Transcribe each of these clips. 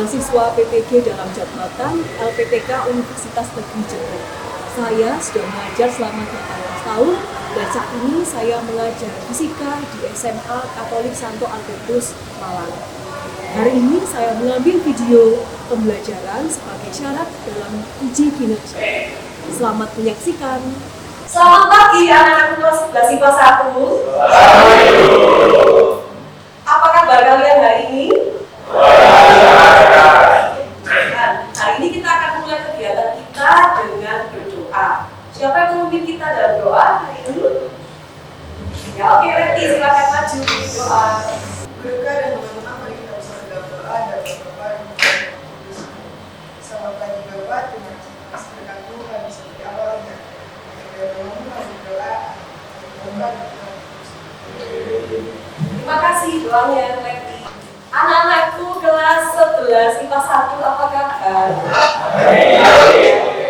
mahasiswa PPG dalam jabatan LPTK Universitas Negeri Jember. Saya sudah mengajar selama 18 tahun dan saat ini saya mengajar fisika di SMA Katolik Santo Albertus, Malang. Hari ini saya mengambil video pembelajaran sebagai syarat dalam uji kinerja. Selamat menyaksikan. Selamat pagi anak-anak kelas 11 IPA 1. Apa kabar kalian hari ini? Hari ini kita akan mulai kegiatan kita dengan berdoa. Siapa yang memimpin kita dalam doa hari ini? Ya oke, Reti, silakan maju doa. Berkah dan teman-teman, mari kita bersama dalam doa dan berdoa yang selamat pagi Bapak, terima kasih berkat Tuhan seperti awal dan berdoa. Terima kasih doanya Reti. Anak-anakku kelas 11 IPA 1, apa kabar?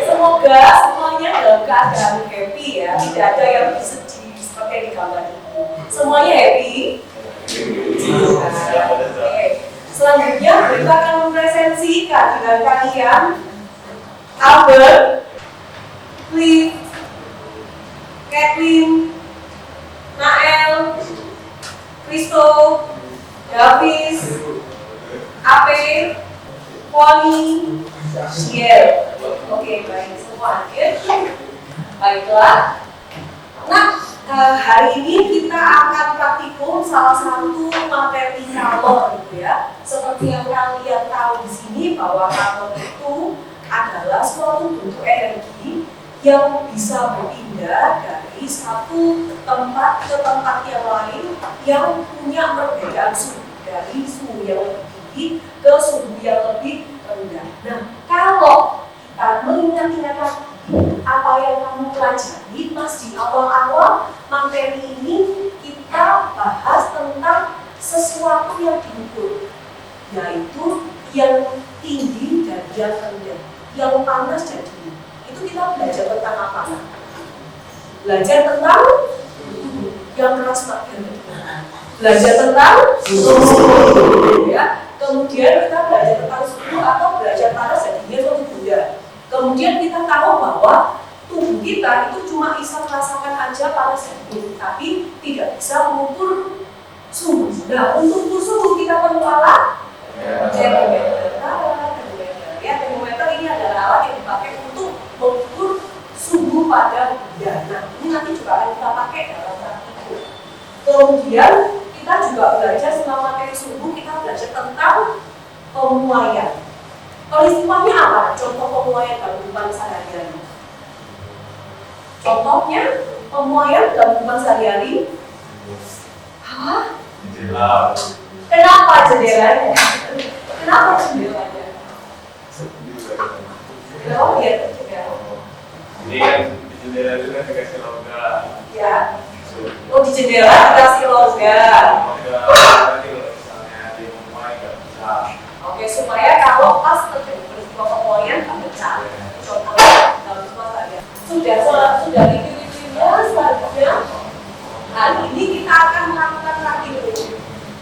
Semoga semuanya dalam keadaan happy ya, tidak ada yang sedih seperti yang digambar ini. Semuanya happy? Oke. Selanjutnya kita akan mempresentasi kehadiran kalian. Albert, Cliff, Kathleen, Nael, Kristo, Davis, Ape, Poni, Shiel. Oke, baik, semua hadir. Baiklah. Nah, hari ini kita akan praktikum salah satu materi kalor, gitu ya. Seperti yang kalian tahu di sini bahwa kalor itu adalah suatu bentuk energi yang bisa berpindah dari satu tempat ke tempat yang lain yang punya perbedaan suhu, dari suhu yang lebih tinggi ke suhu yang lebih rendah. Nah, kalau kita mengingat-ingat apa yang kamu pelajari pas di awal-awal materi ini, kita bahas tentang sesuatu yang diukur, yaitu yang tinggi dan yang rendah, yang panas dan dingin. Itu kita belajar tentang apa? Belajar tentang yang keras makin. Belajar tentang suhu, ya. Kemudian kita belajar tentang suhu atau belajar panas dan dingin atau benda. Kemudian kita tahu bahwa tubuh kita itu cuma bisa merasakan aja panas dan dingin, tapi tidak bisa mengukur suhu. Nah, untuk ukur suhu kita perlu alat termometer. Ya, termometer ini adalah alat yang dipakai untuk mengukur suhu pada benda. Nah, ini nanti juga akan kita pakai dalam praktikum. Kemudian kita juga belajar selama materi suhu, kita belajar tentang pemuaian. Kalau istilahnya apa? Contoh pemuaian dalam kehidupan sehari-hari. Contohnya pemuaian dalam kehidupan sehari-hari. Apa? Jendela. Kenapa jendelanya? Kenapa jendelanya? Oh iya, jendela. Ini kan di jendela itu kan dikasih logam. Ya. Oh, di jendela dikasih logam. Nanti kalau misalnya di rumah nggak bisa. Oke, supaya kalau pas terjadi peristiwa pemuaian nggak pecah. Contohnya dalam semua saja. Sudah review-reviewnya selanjutnya. Hari ini kita akan melakukan lagi dulu.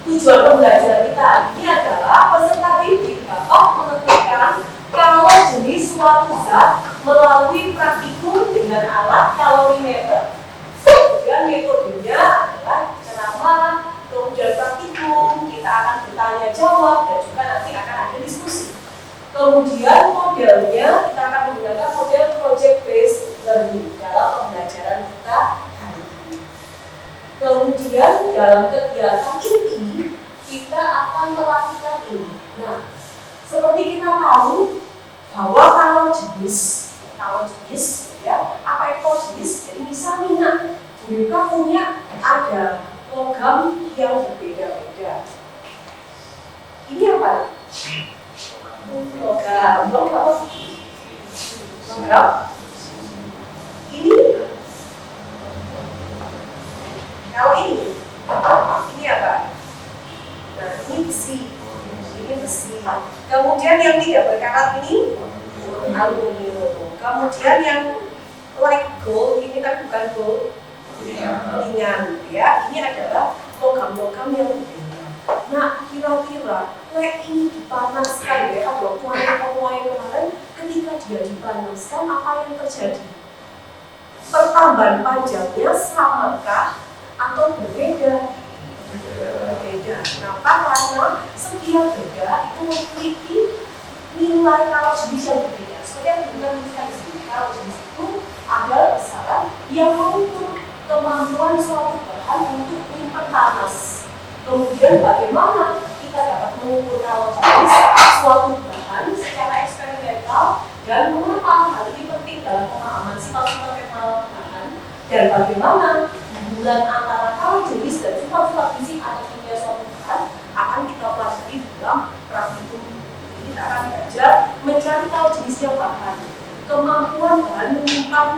Tujuan pembelajaran kita ini adalah peserta didik dapat menentukan kalau jenis suatu zat melalui praktikum dengan alat kalorimeter. Kemudian metodenya adalah ceramah, kemudian praktikum, kita akan bertanya jawab dan juga nanti akan ada diskusi. Kemudian modelnya kita akan menggunakan model project based learning dalam pembelajaran kita hari ini. Kemudian dalam kegiatan ini kita akan melakukan ini. Nah, seperti kita tahu bahwa kalau jenis ya, apa itu jenis? Jadi misal minyak, mereka punya ada logam yang berbeda-beda. Ini apa? Logam apa sih? Logam? Ini? Kalau ini apa? Nah, ini besi. Ini besi. Kemudian yang tidak berkarat ini aluminium. Kemudian yang like gold, ini kan bukan gold, ringan, ya. Ini adalah logam-logam yang berbeda. Nah, kira-kira ini dipanaskan ya, kalau tuai kemarin ketika dia dipanaskan apa yang terjadi? Pertambahan pajaknya samakah atau berbeda? Berbeda. Kenapa? Karena setiap beda itu memiliki nilai kalau jenis yang berbeda. Seperti yang kita di sini, kalau jenis itu adalah besaran yang mengukur kemampuan suatu bahan untuk menyimpan panas. Kemudian bagaimana kita dapat mengukur kalau jenis suatu bahan secara eksperimental dan mengapa hal ini penting dalam pemahaman sifat-sifat bahan dan bagaimana hubungan antara kalau jenis dan sifat-sifat fisik atau kimia suatu bahan akan kita pelajari dalam praktikum. Kita akan belajar mencari kalau jenisnya bahan, kemampuan bahan menyimpan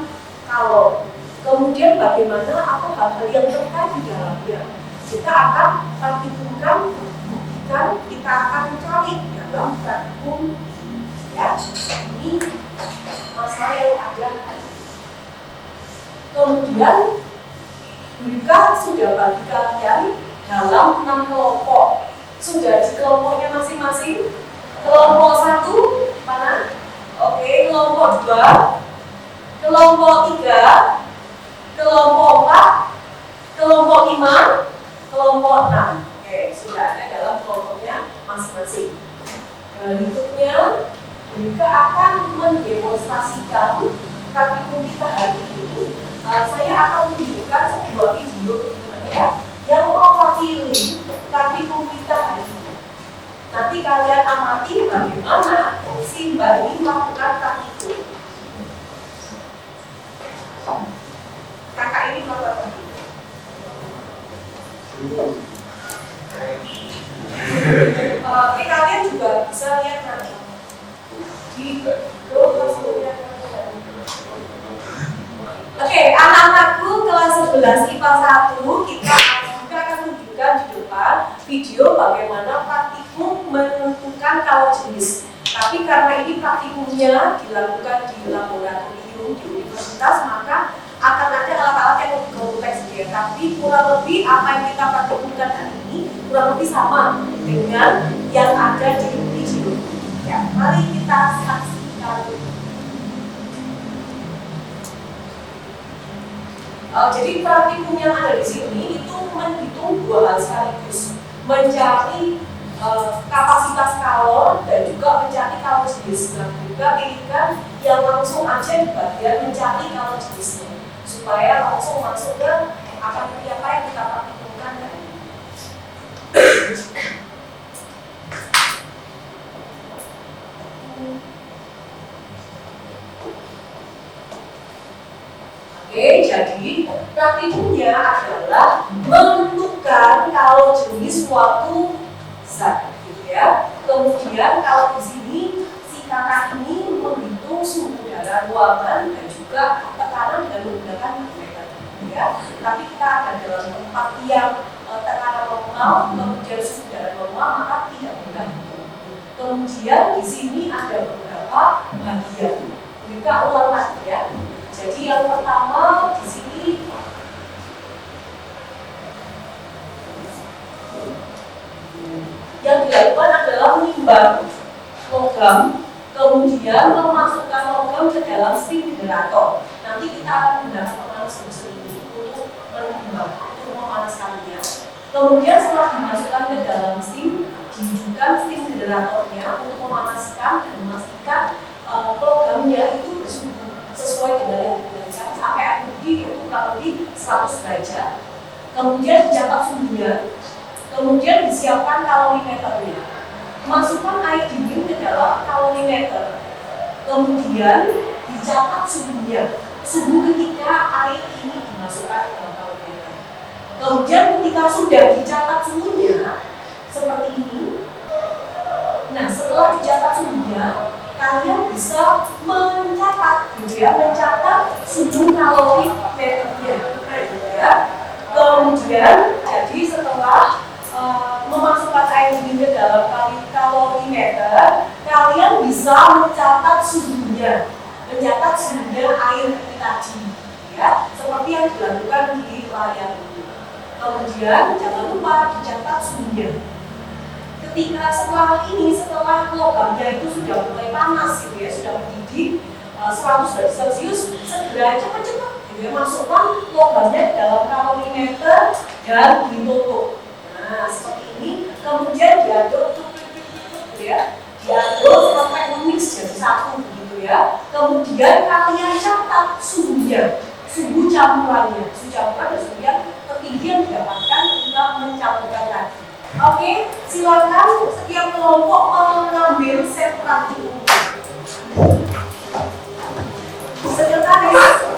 kalor, kemudian bagaimana apa hal-hal yang terkait di dalamnya. Kita akan praktikumkan, buktikan, kita akan cari dalam praktikum. Ya, ini masalah yang ada. Kemudian Buka sudah bagi kalian dalam 6 kelompok. Sudah di kelompoknya masing-masing. Kelompok 1 mana? Oke, kelompok 2, kelompok 3, kelompok 4, kelompok 5, kelompok 6. Oke, sudah ada dalam kelompoknya masing-masing. Berikutnya, Buka akan mendemonstrasikan praktikum kita hari ini. Saya akan menunjukkan sebuah video yang mewakili praktikum kita hari ini. Nanti kalian amati bagaimana si Mbak ini melakukan praktikum. Kakak ini melakukan praktikum. Oke, kalian juga bisa lihat nanti di Oke, anak-anakku kelas 11 IPA 1 kita akan tunjukkan di depan video bagaimana praktikum menentukan kalau jenis. Tapi karena ini praktikumnya dilakukan di laboratorium di universitas, maka akan ada alat-alat yang lebih kompleks ya. Tapi kurang lebih apa yang kita praktikumkan hari ini kurang lebih sama dengan yang ada di video. Ya, mari kita saksikan. Jadi praktikum yang ada di sini itu menghitung dua hal sekaligus, mencari kapasitas kalor dan juga mencari kalor jenis. Nah, juga pilihkan yang langsung aja di bagian mencari kalor jenisnya, supaya langsung masuk ke apa yang kita praktikumkan hari ini. Oke, jadi praktikumnya adalah menentukan kalau jenis suatu zat, gitu ya. Kemudian kalau di sini si kakak ini menghitung suhu udara ruangan dan juga tekanan dengan menggunakan termometer, ya. Tapi kita ada dalam tempat yang tekanan normal, kemudian suhu udara normal, maka tidak mudah. Kemudian di sini ada beberapa bagian. Kita ulang lagi ya. Jadi yang pertama di sini yang dilakukan adalah menimbang logam, kemudian memasukkan logam ke dalam steam generator. Nanti kita akan menggunakan pemanas buzzer ini untuk menimbang, untuk memanaskannya. Kemudian setelah dimasukkan ke dalam steam, dihidupkan steam generatornya untuk memanaskan dan memastikan logamnya itu bersuhu sesuai dengan yang diberikan sampai air mendidih itu kurang lebih 100 derajat. Kemudian dicatat suhunya, kemudian disiapkan kalorimeternya. Masukkan air dingin ke dalam kalorimeter, kemudian dicatat suhunya, suhu ketika air ini dimasukkan ke dalam kalorimeter. Kemudian ketika sudah dicatat suhunya seperti ini, nah setelah dicatat suhunya, kalian bisa mencatat, gitu ya, mencatat suhu kalorimeternya, gitu ya. Kemudian, jadi setelah memasukkan air dingin ke dalam kalorimeter, kalian bisa mencatat suhunya air tadi, ya, seperti yang dilakukan di layar ini. Kemudian jangan lupa dicatat suhunya. ketika setelah logamnya itu sudah mulai panas gitu ya, sudah mendidih 100 derajat Celcius, segera cepat-cepat gitu ya, masukkan logamnya ke dalam kalorimeter dan ditutup. Nah, seperti ini, kemudian diaduk gitu ya, diaduk sampai mix jadi satu gitu ya. Kemudian kalian catat suhunya, suhu campurannya, suhu campuran dan suhu yang tertinggi yang didapatkan ketika mencampurkan tadi. Oke, silakan setiap kelompok mengambil separasi. Sekretaris.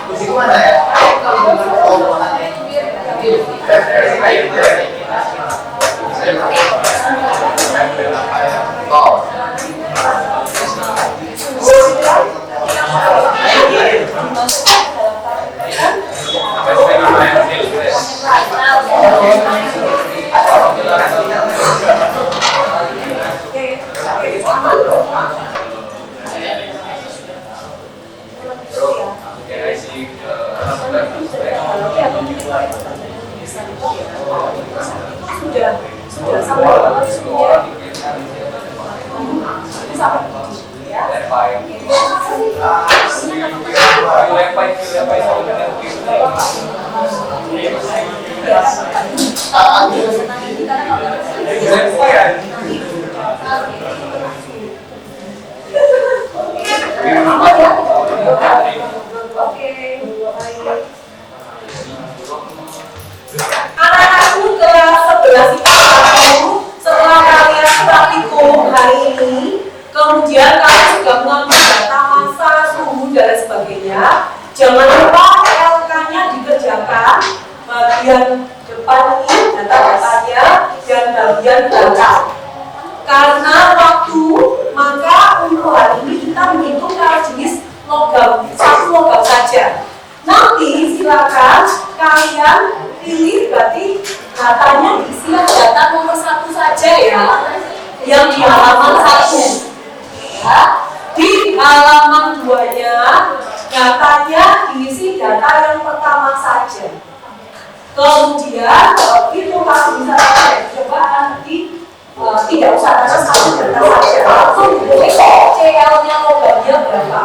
Kursi mana ya? Sudah sampai anak-anakku kelas 11 itu setelah kalian praktikum hari ini, kemudian kalian sudah mengambil data masa, suhu dan lain sebagainya. Jangan lupa LK-nya dikerjakan bagian depan ini data-datanya dan bagian belakang. Karena waktu, maka untuk hari ini kita menghitung kalau jenis logam, satu logam saja. Nanti silakan kalian pilih, berarti datanya diisi data nomor 1 saja ya, yang di halaman 1 ya. Di halaman 2-nya datanya diisi data yang pertama saja. Kemudian itu kalau bisa coba nanti tidak usah ada satu data saja, langsung ditulis CL-nya logamnya berapa.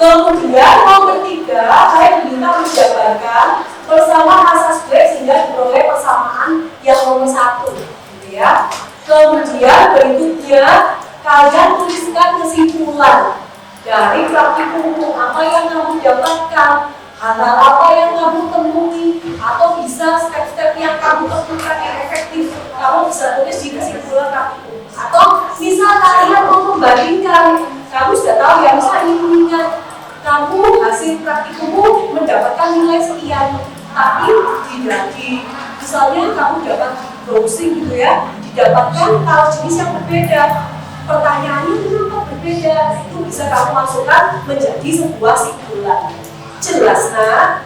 Kemudian nomor 3, saya diminta menjabarkan bersama asas B sehingga diperoleh persamaan yang nomor 1, gitu ya. Kemudian berikutnya kalian tuliskan kesimpulan dari praktikum apa yang kamu dapatkan, hal apa yang kamu temui, atau bisa step-step yang kamu temukan yang efektif. Kamu bisa tulis di kesimpulan praktikum. Atau misal kalian mau membandingkan, kamu sudah tahu ya, misal ingat kamu hasil praktikummu mendapatkan nilai sekian, tapi tidak di misalnya kamu dapat browsing gitu ya, didapatkan kalau jenis yang berbeda. Pertanyaannya kenapa berbeda? Itu bisa kamu masukkan menjadi sebuah simpulan. Jelas nah?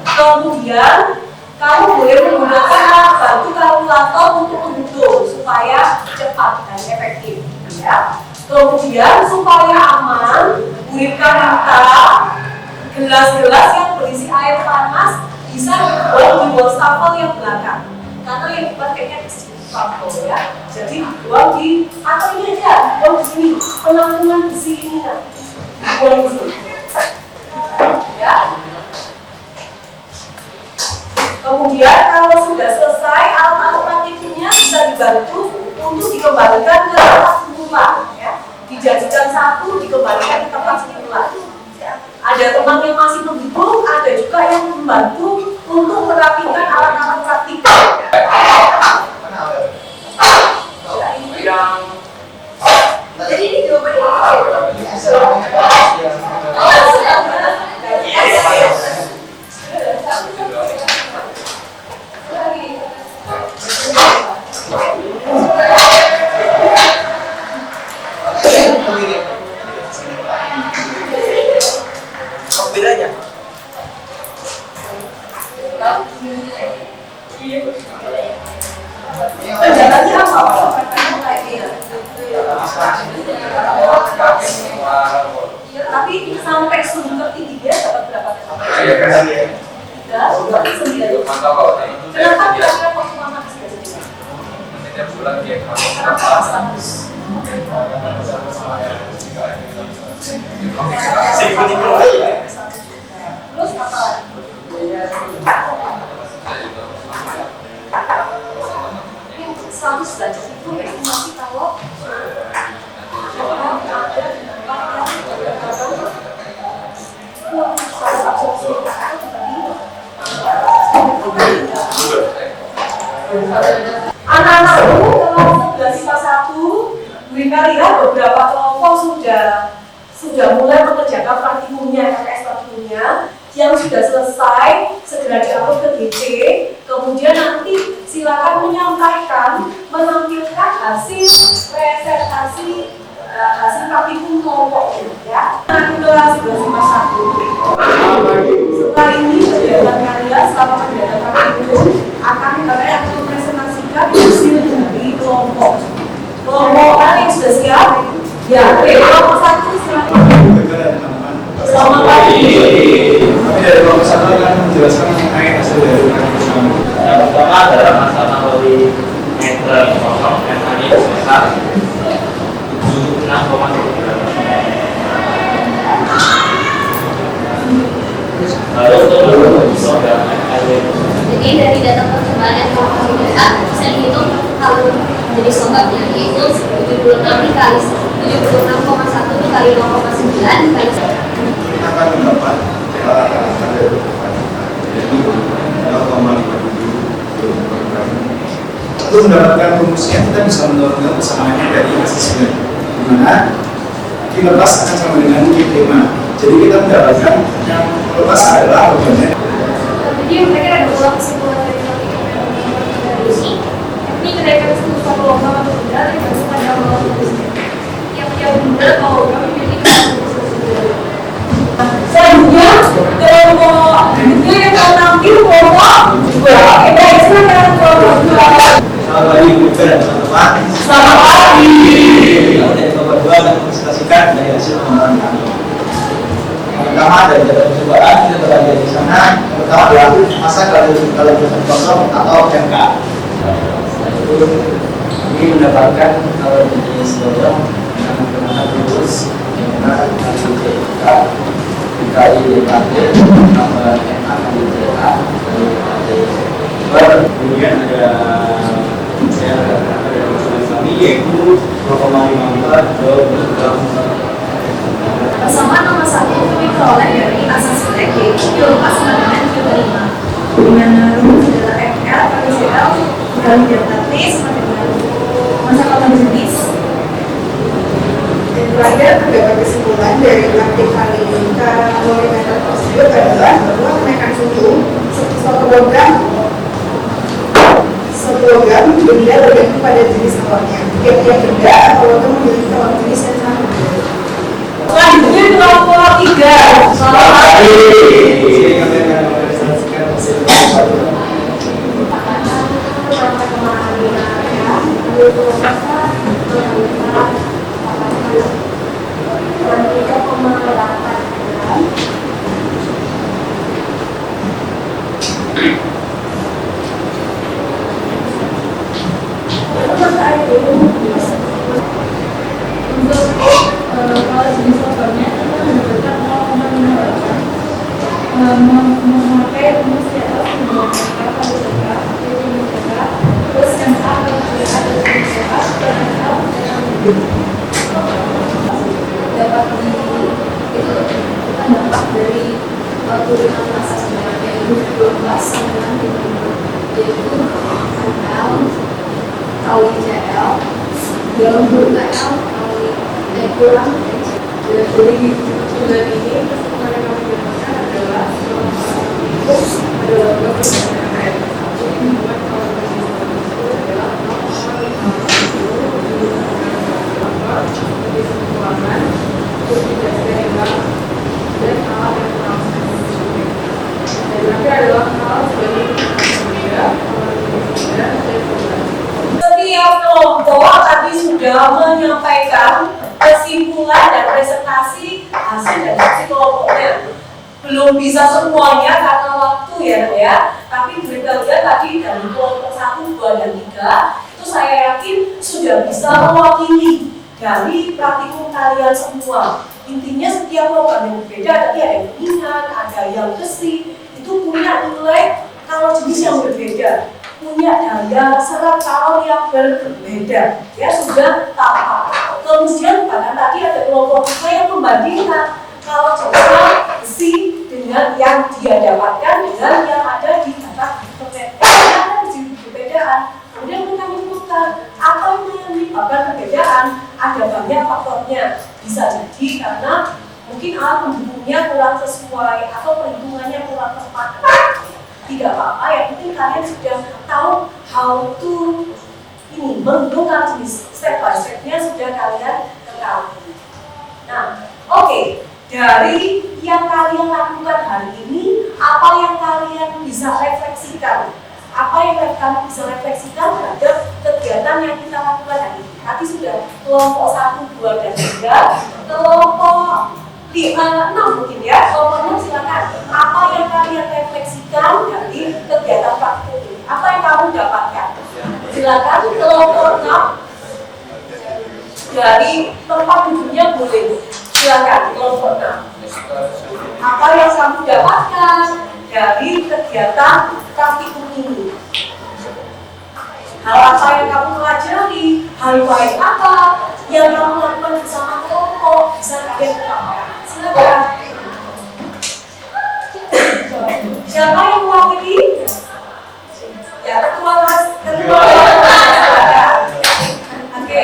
Kemudian kamu boleh menggunakan alat bantu kalkulator untuk menghitung supaya cepat dan efektif ya. Kemudian supaya aman, Buripka minta gelas-gelas yang berisi air panas bisa dibuang di wastafel yang belakang. Karena yang depan kayaknya di wastafel ya. Jadi dibuang di atau ini aja, dibuang di sini. Penampungan besi ini kan, dibuang di sini. Ya. Kemudian kalau sudah selesai alat-alat praktiknya bisa dibantu untuk dikembalikan ke tempat semula ya. Dijadikan satu, dikembalikan ke tempat semula. Ada teman yang masih menghitung, ada juga yang membantu untuk merapikan alat-alat praktik. Jadi ini jawabannya. Bedanya? Penjelasannya apa? Tapi sampai suhu tertinggi dia dapat berapa? Sudah 9. Kenapa kira-kira waktu mama Setiap bulan dia terus apa lagi? Ini 100 derajat itu estimasi kalau anak-anakku kelas 11 IPA 1 Mereka lihat beberapa kelompok sudah mulai mengerjakan praktikumnya, KKS praktikumnya yang sudah selesai, segera diupload ke DC. Kemudian nanti silakan menyampaikan, menampilkan hasil presentasi hasil praktikum kelompok ya. Nanti kelas 1151. Setelah ini kegiatan karya selama kegiatan praktikum akan kalian mempresentasikan hasil dari kelompok. Kelompok yang sudah siap? Ya, oke. Kelompok 1 silakan. Selamat pagi. Kami dari kelompok 1 akan menjelaskan mengenai hasil dari praktikum. Yang pertama adalah masalah dari meter kosong yang tadi sebesar 76,3. Lalu untuk soal Jadi dari data percobaan data bisa dihitung kalau jadi sobatnya yaitu 76 dikali 76,1 dikali 0,9 dikali Kita akan mendapat rata-rata dari yaitu 0,57 Untuk mendapatkan rumusnya kita bisa menurunkan persamaannya dari asesmen, di mana Q lepas akan sama dengan Q prima. Jadi kita mendapatkan yang lepas adalah bebannya. jadi mereka ada ulang kesimpulan dari solusi. Ini kenaikan satu logam atau tidak tergantung pada yang benar kalau kami memiliki Selanjutnya kelompok berikutnya yang akan tampil kelompok 2. Oke, baik, silakan kelompok 2. Selamat pagi Bu dan teman-teman. Selamat pagi. Kami dari kelompok 2 akan mempresentasikan dari hasil pengembangan kami. Yang pertama dari data percobaan kita terbagi di sana. Yang pertama adalah masa kalibrasi kosong atau MK. Ini mendapatkan kalau jenis logam dengan menggunakan rumus yang mana kali JK dikali DKT tambah MA kali JA kali DKT. kemudian ada saya ada kami yaitu 0,54 gram. bersama nomor 1 kami peroleh dari asas stek yaitu dilepas sama dengan Q5 dengan rumus adalah FL kali CL kali delta T sama dengan masa kota jenis. Dan terakhir terdapat kesimpulan dari praktik kali kalorimeter tersebut adalah bahwa kenaikan suhu satu logam benda bergantung pada jenis kalornya. Tiap-tiap benda atau logam memiliki kalori jenis yang sama. Selanjutnya kelompok 3. Selamat pagi. Jadi kami akan mempresentasikan hasil satu. Kalau jenis logamnya kita mendapatkan 0,58 memakai rumus CL dengan kali CK terus yang A kali CA dari CA dan L dapat itu kita dapat dari turunan masa sebenarnya itu 12 sama dengan yaitu L kali CL dalam kurungan L kali kurang jadi bulan ini kesimpulan yang kami dapatkan adalah adalah air jadi membuat kalau itu adalah jadi kesimpulan terus tidak seimbang dan alat yang kurang dan nanti adalah hal sebagai berbeda dan Setiap kelompok tadi sudah menyampaikan kesimpulan dan presentasi hasil dari kelompoknya. Belum bisa semuanya karena waktu ya. Tapi mereka lihat tadi dari kelompok 1, 2, dan 3 itu saya yakin sudah bisa mewakili dari praktikum kalian semua. Intinya setiap logam yang berbeda, tadi ada yang ringan, ada yang besi, itu punya nilai kalau jenis yang berbeda, punya daya serap kalori yang berbeda. Ya sudah tampak. Kemudian bahkan tadi ada kelompok yang membandingkan kalau jenis besi dengan yang dia dapatkan dengan yang ada di data perbedaan. Kemudian kita menyebutkan refleksikan. Apa yang menyebabkan perbedaan? Ada banyak faktornya. Bisa jadi karena mungkin alat pendukungnya kurang sesuai atau perhitungannya kurang tepat. Tidak apa-apa, yang penting kalian sudah tahu how to menghitungkan jenis step by step-nya sudah kalian ketahui. Nah, oke. Dari yang kalian lakukan hari ini, apa yang kalian bisa refleksikan? Apa yang kalian bisa refleksikan terhadap kegiatan yang kita lakukan hari ini? Tadi sudah kelompok 1, 2, dan 3, kelompok 6 mungkin ya, kelompok 6 silakan. Apa yang kalian refleksikan dari kegiatan praktik ini? Apa yang kamu dapatkan? Silakan kelompok 6 dari tempat duduknya boleh. Silakan kelompok 6. Apa yang kamu dapatkan dari kegiatan praktikum ini? Hal apa yang kamu pelajari? Hal baik apa yang kamu lakukan bersama kelompok? Bisa kalian utamakan. Silakan. Siapa yang mewakili? Ya, ketua. Oke.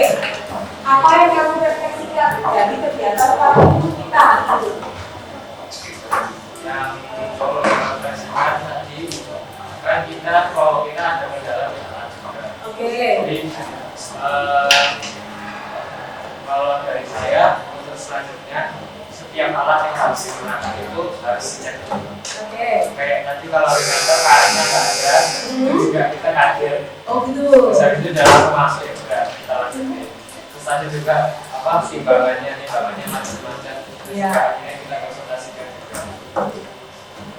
Apa yang kamu refleksikan dari kegiatan praktikum kita? Yang perlu refleksikan tadi kan kita kalau kita ada kendala. Oke. Jadi kalau dari saya untuk selanjutnya setiap alat yang harus digunakan itu harus dicek. Oke. Kayak nanti kalau remember karetnya nggak ada, juga kita kaget. Oh gitu. Bisa itu dalam termasuk juga kita lanjutin. Terus ada juga apa timbangannya macam-macam. Iya. Karetnya kita konsultasikan juga.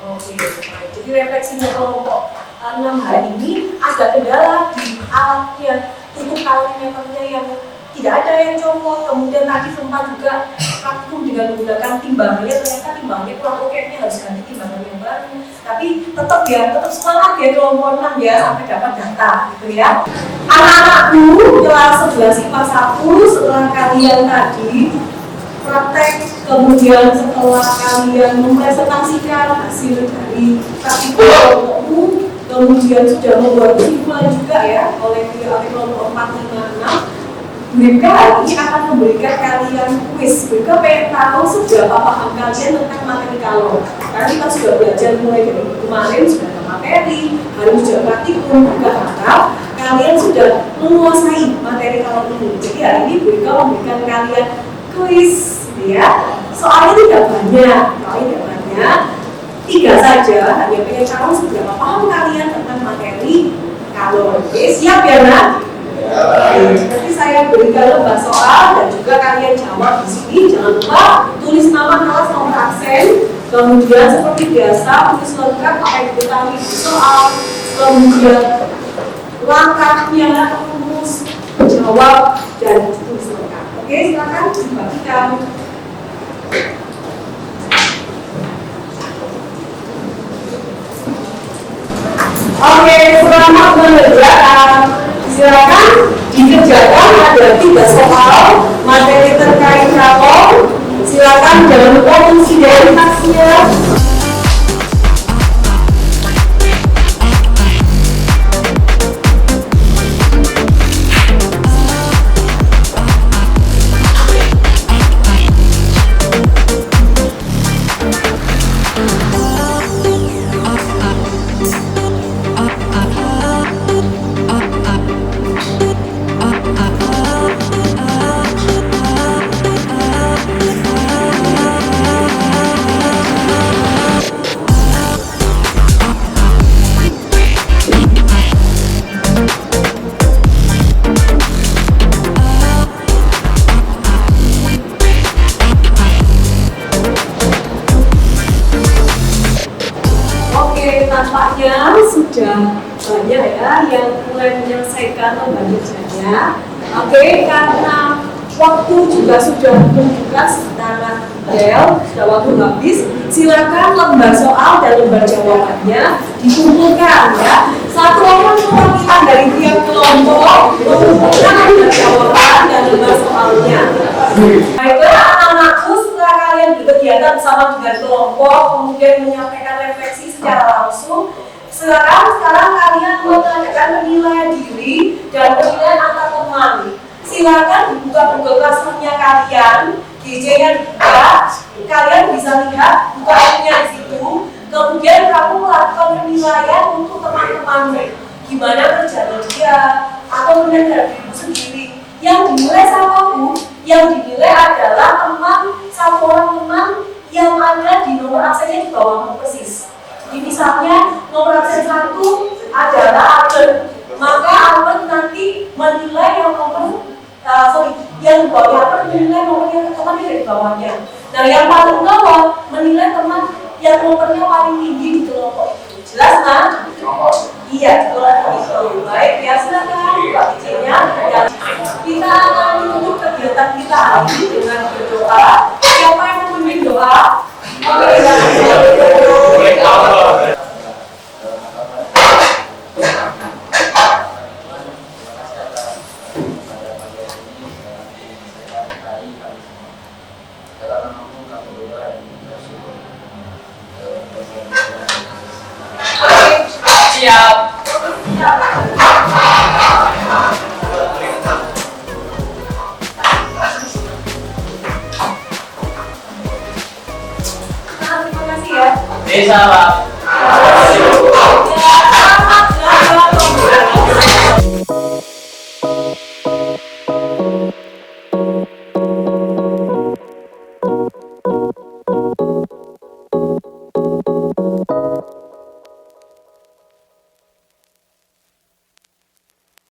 Oke, baik. Jadi refleksinya kelompok 6 hari ini ada kendala di alatnya, untuk kalimeternya yang tidak ada yang copot. Kemudian tadi sempat juga praktikum dengan menggunakan timbangannya, ternyata timbangannya kurang oke, ini harus ganti timbangan yang baru. Tapi tetap semangat ya kelompok 6 ya sampai dapat data gitu ya. Anak-anakku kelas 11 IPA 1 setelah kalian tadi praktek, kemudian setelah kalian mempresentasikan hasil dari praktikum kelompokmu, kemudian sudah membuat kesimpulan juga ya oleh kelompok 4, 5, 6. Mereka hari ini akan memberikan kalian kuis. Mereka pengen tahu seberapa paham kalian tentang materi kalor. Karena kita sudah belajar mulai dari kemarin, sudah ada materi, hari ini sudah praktikum, juga harap kalian sudah menguasai materi kalor ini. Jadi hari ini mereka memberikan kalian kuis, ya. Soalnya tidak banyak, 3 saja. Hanya pengen tahu seberapa paham kalian tentang materi kalor. Oke, siap ya nak? Nanti saya berikan lembar soal dan juga kalian jawab di sini. Jangan lupa tulis nama, kelas, nomor absen. Kemudian seperti biasa tulis lengkap apa yang diketahui di soal. Kemudian langkahnya, rumus, jawab dan tulis lengkap. Oke, silakan dibagikan. Oke, selamat mengerjakan. Silakan dikerjakan, ada 3 soal materi terkait kalor. Silakan jangan lupa fungsi derivatifnya. Tampaknya sudah banyak ya yang mulai menyelesaikan lembar kerjanya. Oke, karena waktu juga sudah menunjukkan sangat detail, sudah waktu habis. Silakan lembar soal dan lembar jawabannya dikumpulkan ya. Satu orang perwakilan dari tiap kelompok mengumpulkan lembar jawaban dan lembar soalnya. Baiklah anak-anakku, setelah kalian berkegiatan bersama dengan kelompok, kemudian menyampaikan refleksi secara langsung, sekarang kalian mengadakan penilaian diri dan penilaian Silakan dibuka Google Classroom-nya kalian, DJ-nya dibuka, kalian bisa lihat buka app-nya di situ. Kemudian kamu melakukan penilaian untuk teman-temanmu, gimana kerjanya dia, atau kemudian dari dirimu sendiri. Yang dinilai siapapun, yang dinilai adalah satu orang teman yang ada di nomor absennya di bawahmu persis. Jadi misalnya nomor absen 1 adalah Albert, maka Albert nanti menilai yang yang bawahnya Albert menilai nomor yang teman di bawahnya. Nah, yang paling bawah menilai teman yang nomornya paling tinggi di kelompok itu. Jelas kan? Iya, kelompok itu. Baik, ya silakan buka izinnya. Kita akan menutup kegiatan kita hari ini dengan berdoa. Siapa yang memimpin doa? Siap. Terima kasih ya. Bisa, Pak. Ya.